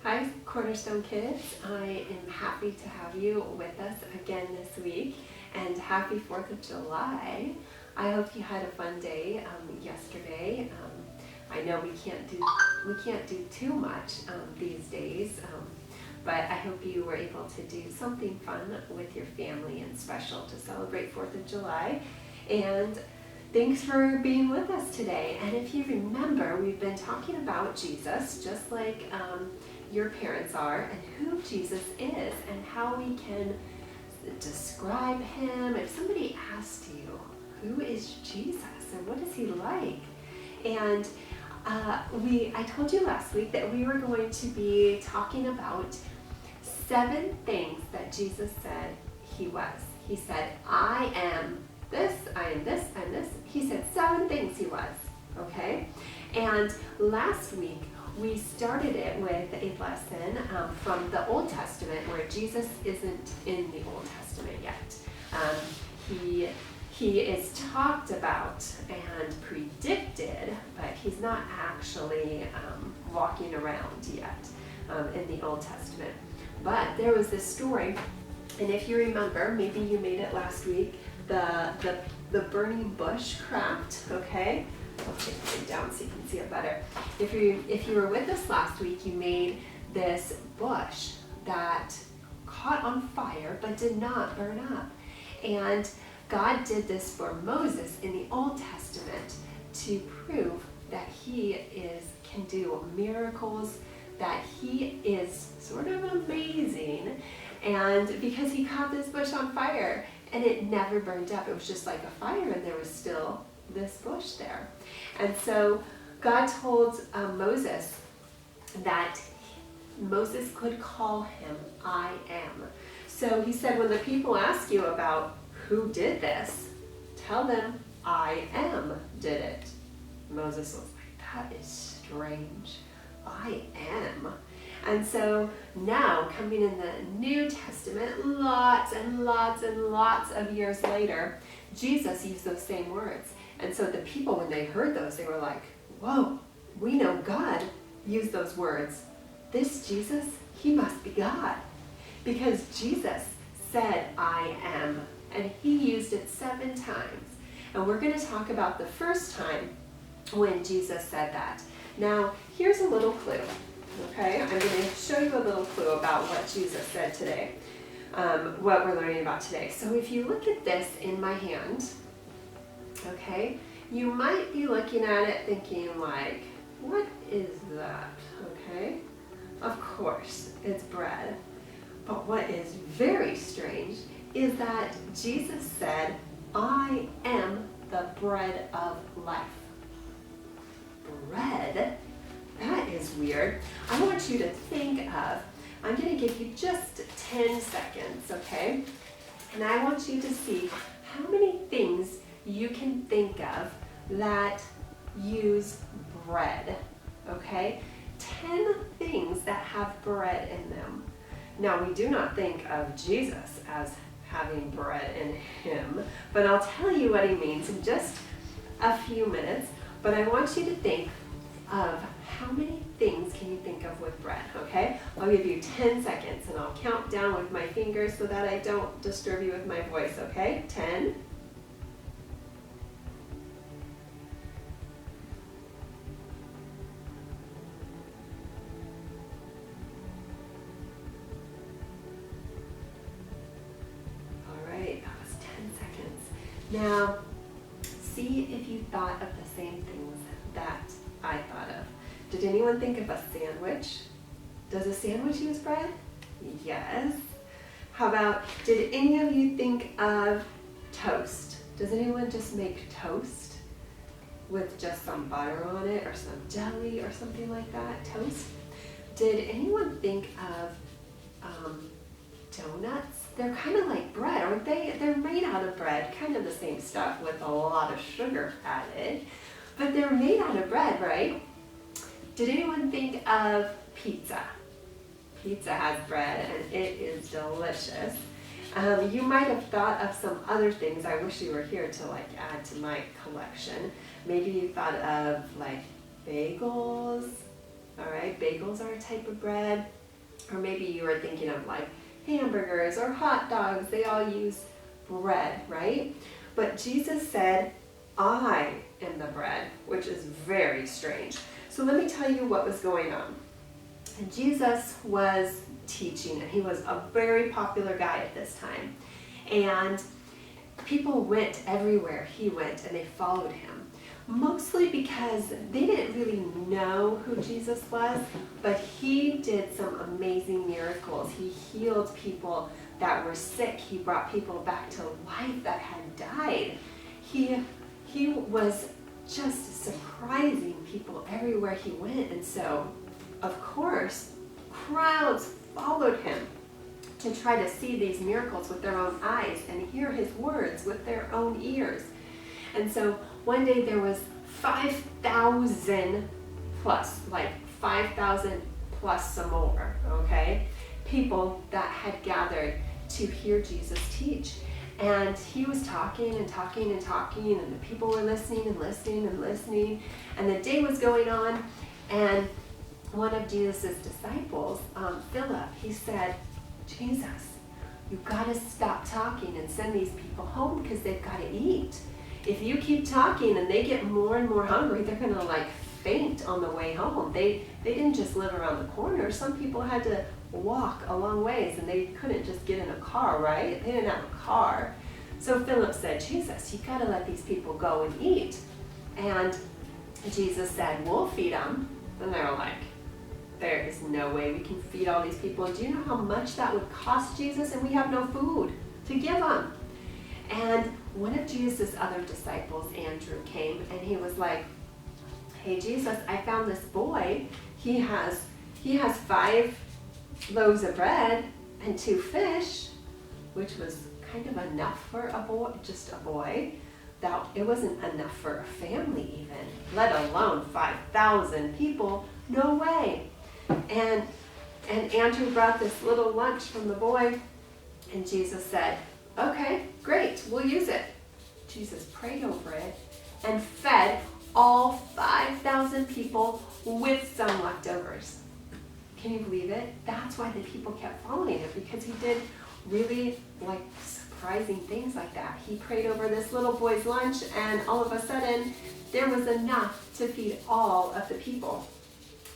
Hi, Cornerstone kids. I am happy to have you with us again this week, and happy 4th of July. I hope you had a fun day yesterday. I know we can't do too much these days, but I hope you were able to do something fun with your family and special to celebrate 4th of July. And thanks for being with us today. And if you remember, we've been talking about Jesus, just like your parents are, and who Jesus is and how we can describe him. If somebody asked you, who is Jesus and what is he like? And I told you last week that we were going to be talking about 7 things that Jesus said he was. He said, I am this, I am this, I'm this. He said 7 things he was, okay? And last week, we started it with a lesson from the Old Testament where Jesus isn't in the Old Testament yet. He is talked about and predicted, but he's not actually walking around yet in the Old Testament. But there was this story, and if you remember, maybe you made it last week, the burning bush craft, okay? I'll take it down so you can see it better. If you were with us last week, you made this bush that caught on fire but did not burn up. And God did this for Moses in the Old Testament to prove that he can do miracles, that he is sort of amazing. And because he caught this bush on fire and it never burned up, it was just like a fire and there was still this bush there. And so God told Moses that Moses could call him I am. So he said, when the people ask you about who did this, tell them I am did it. Moses was like, that is strange. I am. And so now, coming in the New Testament, lots and lots and lots of years later, Jesus used those same words. And so the people, when they heard those, they were like, whoa, we know God used those words. This Jesus, he must be God. Because Jesus said, I am. And he used it 7 times. And we're going to talk about the first time when Jesus said that. Now, here's a little clue. Okay, I'm going to show you a little clue about what Jesus said today, what we're learning about today. So if you look at this in my hand, okay, you might be looking at it thinking like, what is that? Okay, of course, it's bread. But what is very strange is that Jesus said, I am the bread of life. Bread? That is weird. I want you to think of, I'm going to give you just 10 seconds, okay? And I want you to see how many things you can think of that use bread, okay? 10 things that have bread in them. Now, we do not think of Jesus as having bread in him, but I'll tell you what he means in just a few minutes. But I want you to think of how many things can you think of with bread, okay? I'll give you 10 seconds and I'll count down with my fingers so that I don't disturb you with my voice, okay? 10. 10 seconds. Now, see if you thought of the same things that I thought of. Did anyone think of a sandwich? Does a sandwich use bread? Yes. How about, did any of you think of toast? Does anyone just make toast with just some butter on it or some jelly or something like that? Toast? Did anyone think of donuts? They're kind of like bread, aren't they? They're made out of bread, kind of the same stuff with a lot of sugar added, but they're made out of bread, right? Did anyone think of pizza? Pizza has bread and it is delicious. You might have thought of some other things. I wish you were here to add to my collection. Maybe you thought of bagels. All right, bagels are a type of bread. Or maybe you were thinking of like hamburgers or hot dogs. They all use bread, right? But Jesus said, I am the bread, which is very strange. So let me tell you what was going on. And Jesus was teaching, and he was a very popular guy at this time. And people went everywhere he went, and they followed him. Mostly because they didn't really know who Jesus was, but he did some amazing miracles. He healed people that were sick. He brought people back to life that had died. He was just surprising people everywhere he went. And so, of course, crowds followed him to try to see these miracles with their own eyes and hear his words with their own ears. And so one day there was 5,000 plus, like 5,000 plus some more, okay, people that had gathered to hear Jesus teach. And he was talking and talking and talking, and the people were listening and listening and listening, and the day was going on, and one of Jesus' disciples, Philip, he said, Jesus, you've got to stop talking and send these people home because they've got to eat. If you keep talking and they get more and more hungry, they're going to like faint on the way home. They didn't just live around the corner. Some people had to walk a long ways, and they couldn't just get in a car, right? They didn't have a car. So Philip said, Jesus, you've got to let these people go and eat. And Jesus said, we'll feed them. And they were like, there is no way we can feed all these people. Do you know how much that would cost Jesus? And we have no food to give them. And one of Jesus' other disciples, Andrew, came, and he was like, hey, Jesus, I found this boy. He has 5 loaves of bread and 2 fish, which was kind of enough for a boy, just a boy. That it wasn't enough for a family even, let alone 5,000 people. No way. And Andrew brought this little lunch from the boy, and Jesus said, okay, great, we'll use it. Jesus prayed over it and fed all 5,000 people with some leftovers. Can you believe it? That's why the people kept following him, because he did really like surprising things like that. He prayed over this little boy's lunch, and all of a sudden there was enough to feed all of the people.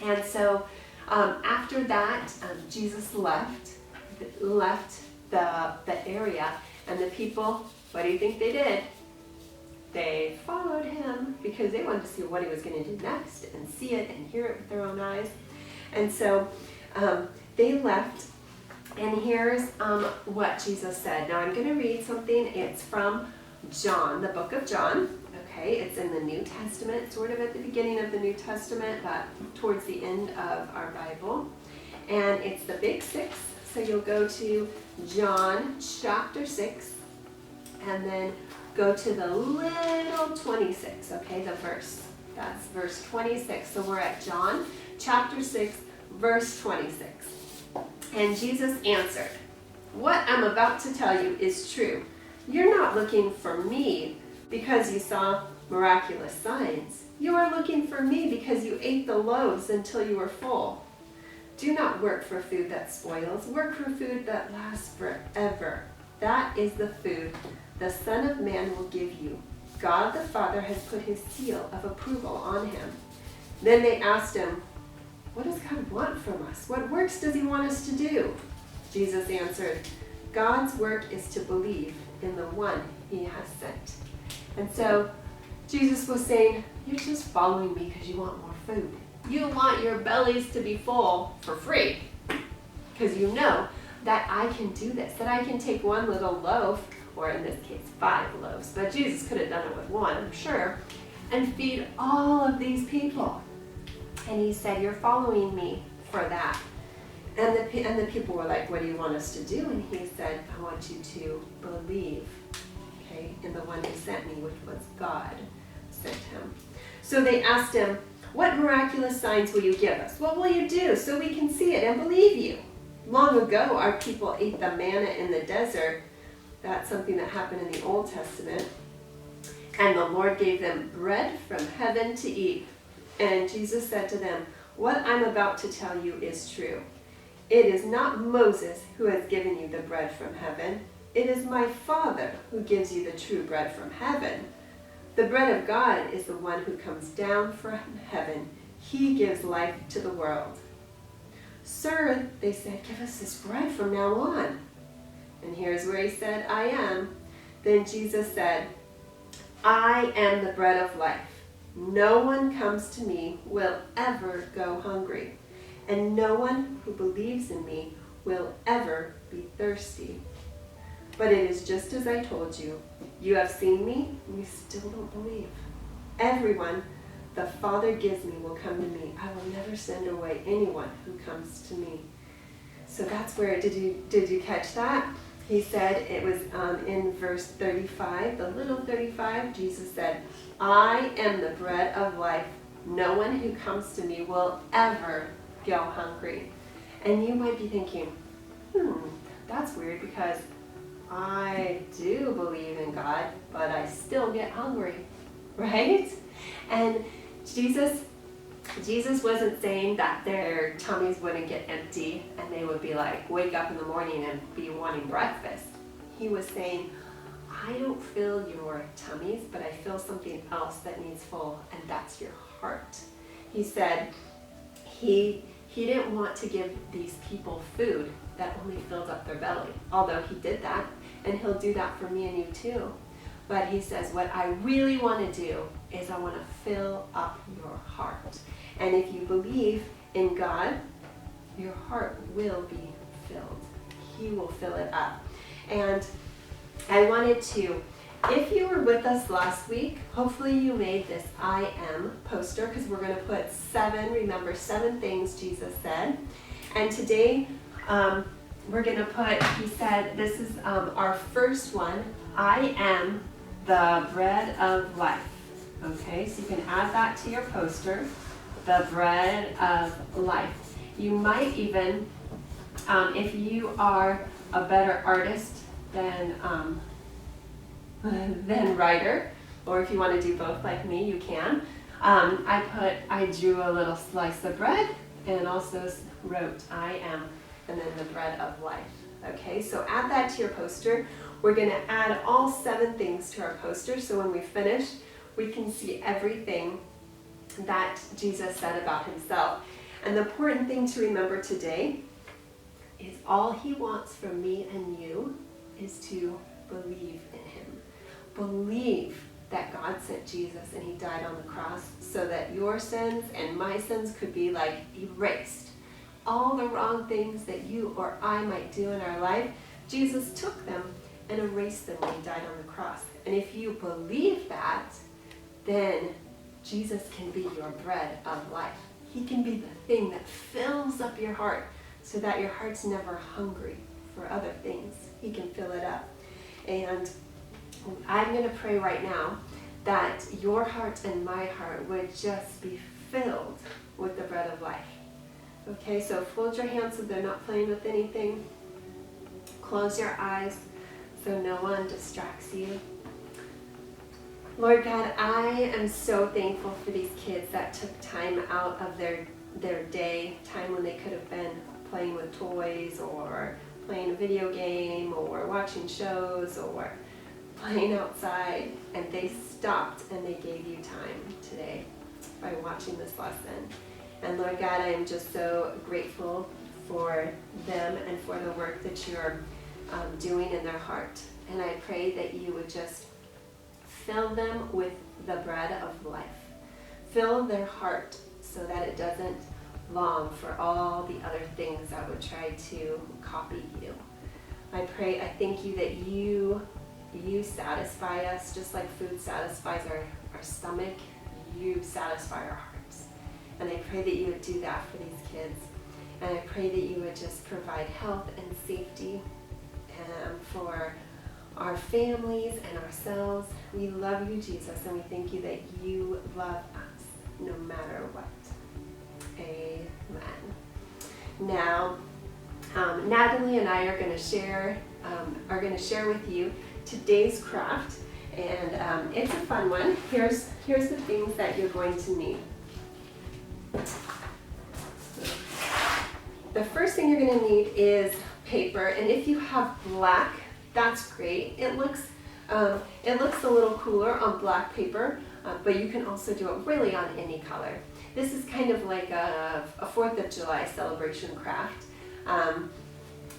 And so after that, Jesus left the area, and the people, what do you think they did? They followed him because they wanted to see what he was going to do next and see it and hear it with their own eyes. And so they left, and here's what Jesus said. Now I'm going to read something. It's from John, the book of John. Okay, it's in the New Testament, sort of at the beginning of the New Testament, but towards the end of our Bible. And it's the big 6. So you'll go to John chapter 6, and then go to the little 26, okay, the verse. That's verse 26. So we're at John chapter 6, verse 26. And Jesus answered, what I'm about to tell you is true. You're not looking for me because you saw miraculous signs. You are looking for me because you ate the loaves until you were full. Do not work for food that spoils. Work for food that lasts forever. That is the food the Son of Man will give you. God the Father has put his seal of approval on him. Then they asked him, what does God want from us? What works does he want us to do? Jesus answered, God's work is to believe in the one he has sent. And so Jesus was saying, you're just following me because you want more food. You want your bellies to be full for free because you know that I can do this, that I can take one little loaf, or in this case 5 loaves, but Jesus could have done it with 1, I'm sure, and feed all of these people. And he said, you're following me for that. And the people were like, what do you want us to do? And he said, I want you to believe, okay, in the one who sent me, which was God sent him. So they asked him, what miraculous signs will you give us? What will you do so we can see it and believe you? Long ago, our people ate the manna in the desert. That's something that happened in the Old Testament. And the Lord gave them bread from heaven to eat. And Jesus said to them, what I'm about to tell you is true. It is not Moses who has given you the bread from heaven. It is my Father who gives you the true bread from heaven. The bread of God is the one who comes down from heaven. He gives life to the world. Sir, they said, give us this bread from now on. And here's where he said, I am. Then Jesus said, I am the bread of life. No one comes to me will ever go hungry, and no one who believes in me will ever be thirsty. But it is just as I told you. You have seen me, and you still don't believe. Everyone the Father gives me will come to me. I will never send away anyone who comes to me. So that's where, did you catch that? He said, it was in verse 35, the little 35, Jesus said, I am the bread of life. No one who comes to me will ever go hungry. And you might be thinking, that's weird because I do believe in God, but I still get hungry, right? And Jesus wasn't saying that their tummies wouldn't get empty and they would be like, wake up in the morning and be wanting breakfast. He was saying, I don't fill your tummies, but I fill something else that needs full, and that's your heart. He said he didn't want to give these people food that only filled up their belly, although he did that, and he'll do that for me and you too. But he says, what I really want to do is I want to fill up your heart. And if you believe in God, your heart will be filled. He will fill it up. And I wanted to, if you were with us last week, hopefully you made this I am poster, because we're going to put 7 things Jesus said. And today we're going to put, he said, this is our first one, I am the bread of life. Okay, so you can add that to your poster, the bread of life. You might even, if you are a better artist than writer, or if you want to do both like me, you can. I drew a little slice of bread and also wrote I am, and then the bread of life. Okay, so add that to your poster. We're going to add all 7 things to our poster, so when we finish, we can see everything that Jesus said about himself. And the important thing to remember today is all he wants from me and you is to believe in him. Believe that God sent Jesus and he died on the cross so that your sins and my sins could be like erased. All the wrong things that you or I might do in our life, Jesus took them and erased them when he died on the cross. And if you believe that, then Jesus can be your bread of life. He can be the thing that fills up your heart so that your heart's never hungry for other things. He can fill it up. And I'm going to pray right now that your heart and my heart would just be filled with the bread of life. Okay, so fold your hands so they're not playing with anything. Close your eyes so no one distracts you. Lord God, I am so thankful for these kids that took time out of their day, time when they could have been playing with toys or playing a video game or watching shows or playing outside, and they stopped and they gave you time today by watching this lesson. And Lord God, I am just so grateful for them and for the work that you're doing in their heart. And I pray that you would just fill them with the bread of life. Fill their heart so that it doesn't long for all the other things that would try to copy you. I thank you that you satisfy us just like food satisfies our stomach. You satisfy our hearts. And I pray that you would do that for these kids. And I pray that you would just provide health and safety for our families and ourselves. We love you, Jesus, and we thank you that you love us no matter what. Amen. Now, Natalie and I are going to share with you today's craft, and it's a fun one. Here's the things that you're going to need. the first thing you're going to need is paper, and if you have black, that's great. It looks a little cooler on black paper, but you can also do it really on any color. This is kind of like a 4th of July celebration craft.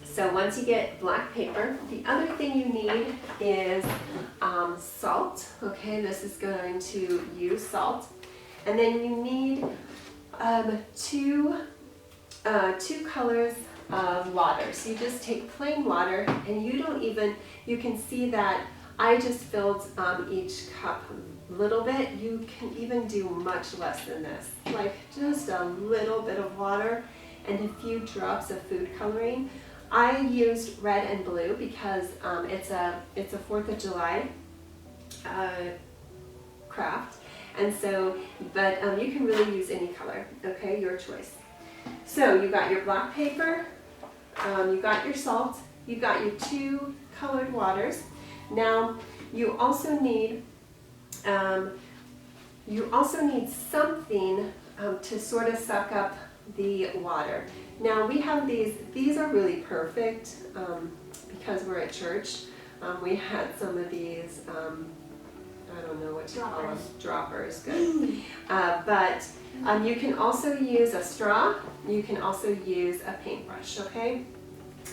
So once you get black paper, the other thing you need is salt. Okay, this is going to use salt. And then you need two colors of water. So you just take plain water, and you can see that I just filled each cup a little bit. You can even do much less than this, like just a little bit of water and a few drops of food coloring. I used red and blue because it's a 4th of July craft, and so, but you can really use any color, okay, your choice. So you got your black paper, you got your salt, you got your 2 colored waters. Now you also need something to sort of suck up the water. Now we have these are really perfect because we're at church. We had some of these, I don't know what to call them, droppers, good. But you can also use a straw, you can also use a paintbrush, okay?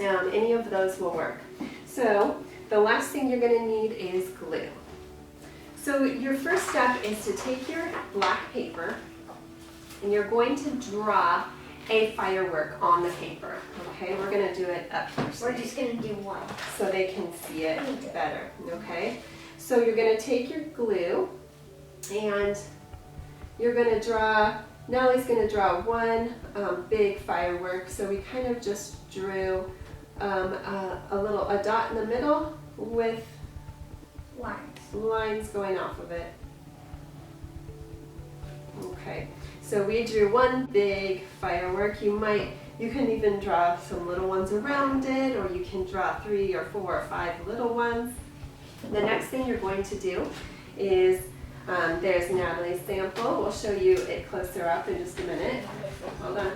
Any of those will work. So the last thing you're going to need is glue. So your first step is to take your black paper and you're going to draw a firework on the paper. Okay, we're going to do it up here. We're just going to do one. So they can see it better. Okay, so you're going to take your glue and you're going to draw, Nellie's going to draw one big firework. So we kind of just drew a dot in the middle with lines going off of it. Okay, so we drew one big firework. You can even draw some little ones around it, or you can draw 3 or 4 or 5 little ones. The next thing you're going to do is, there's Natalie's sample. We'll show you it closer up in just a minute. Hold on.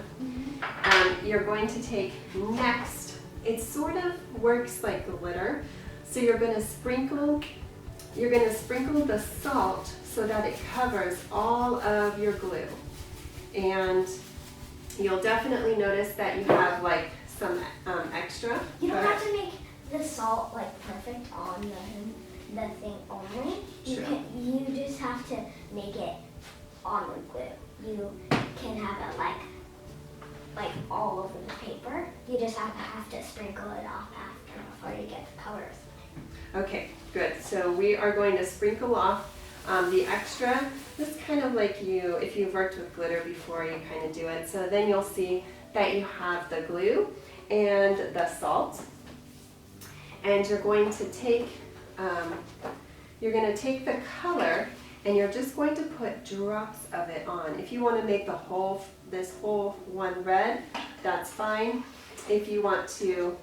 You're going to take next, it sort of works like glitter. So you're going to sprinkle the salt so that it covers all of your glue. And you'll definitely notice that you have like some extra. You don't have to make the salt like perfect on the thing only. You just have to make it on the glue. You can have it like all over the paper. You just have to sprinkle it off after before you get the colors. Okay, good. So we are going to sprinkle off the extra. This is kind of like if you've worked with glitter before, you kind of do it. So then you'll see that you have the glue and the salt. And you're going to take the color and you're just going to put drops of it on. If you want to make this whole one red, that's fine. If you want to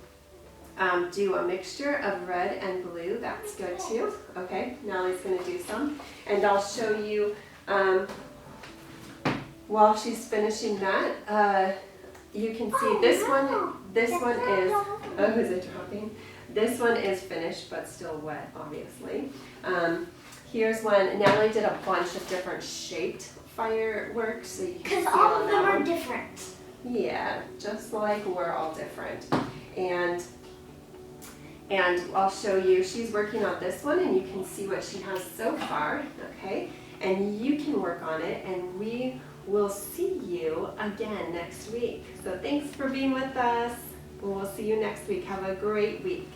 do a mixture of red and blue, that's good too. Okay, Nellie's going to do some, and I'll show you while she's finishing that. You can see this one is, oh, is it dropping? This one is finished but still wet, obviously. Here's one. Natalie did a bunch of different shaped fireworks, so you can see because all of them are different. Yeah, just like we're all different. And I'll show you, she's working on this one and you can see what she has so far, okay? And you can work on it and we will see you again next week. So thanks for being with us. We'll see you next week. Have a great week.